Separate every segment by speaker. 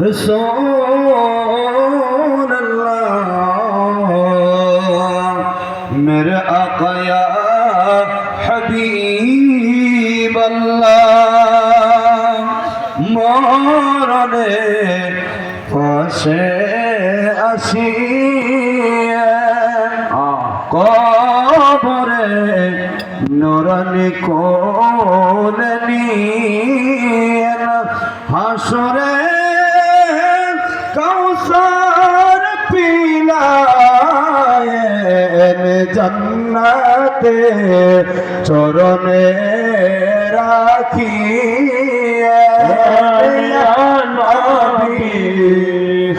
Speaker 1: रसूल अल्लाह मेरे आका या हबीब अल्लाह मरने पाशे আসিয়ে কবরে নুরানি কোলে নিয়ে হাসরে কাউসার পিলায়েন জান্নাতে চরণে রাখিয়ে ইয়া নবী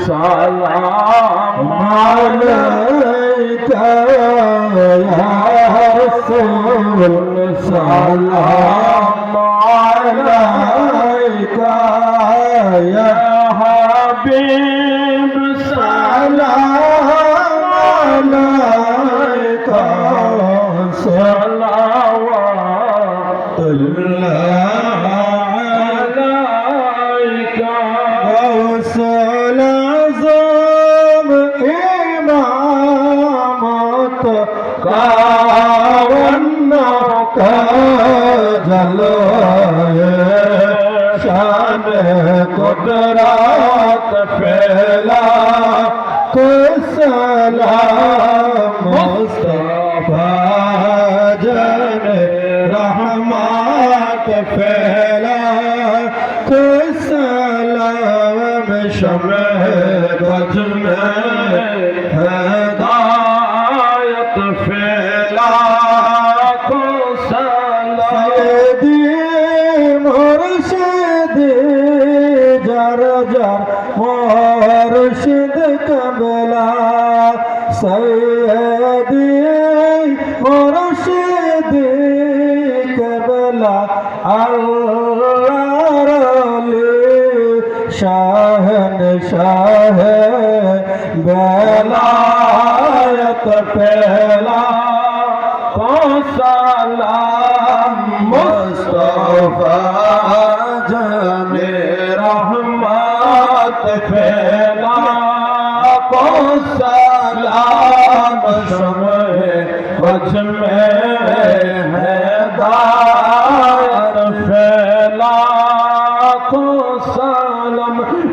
Speaker 1: সালাম আলাইকা ইয়া রাসূল সালাম আলাইকা ইয়া হাবিব সালাম আলাইকা সালাওয়াতুল্লাহ আলাইকা গৌসুল আযম ইমামত কাওয়ান্না কাজলয়ে শান কুদরত ফেলা সালাম মুস্তাফা জান रहमत फैला सलाम शम्ह गज में हिदायत फैला सैयदी मुर्शिद जार जार मुर्शिद कबला सैयदी मुर्शिद अल्लाह शाहन शाह बेलायत फैला सलाम मुस्तफा जाने रहमत फैला सलाम शम्ह वज में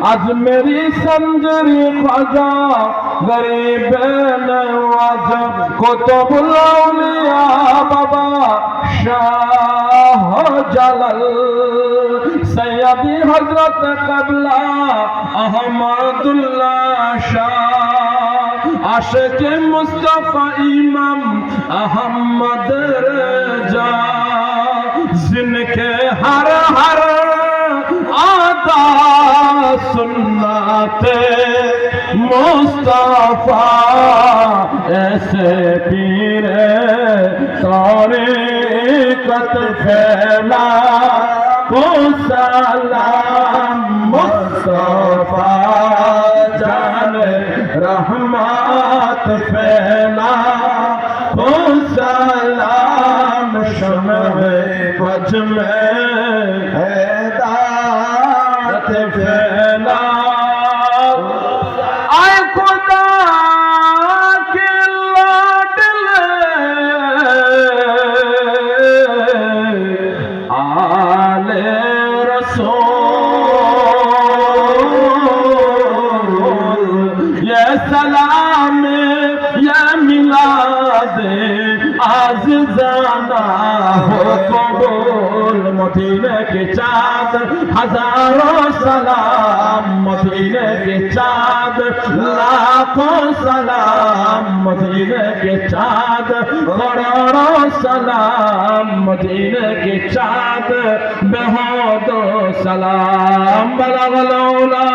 Speaker 1: आज मेरी संजरी ख्वाजा गरीब नवाज कुतुबुल औलिया बाबा शाह जलाल सैयदी हजरत कबला अहमदुल्लाह शाह आशिक मुस्तफा इमाम अहमद रजा जिनके हर हर आदा सुन्नते मुस्तफा ऐसे पीरे तारीकत फैला को सलाम मुस्तफा जाने रहमत फैला को सलाम शम्ह वज में हिदायत फैला आए खुदा के लाडले आले रसूल ये सलाम ये मिलाद आज़िज़ाना हो कबूल मदीने के चाँद हजारों सलाम मदीने के चाँद लाखों सलाम मदीने के चाँद करोड़ों सलाम मदीने के चाँद बेहद सलाम बलगल औला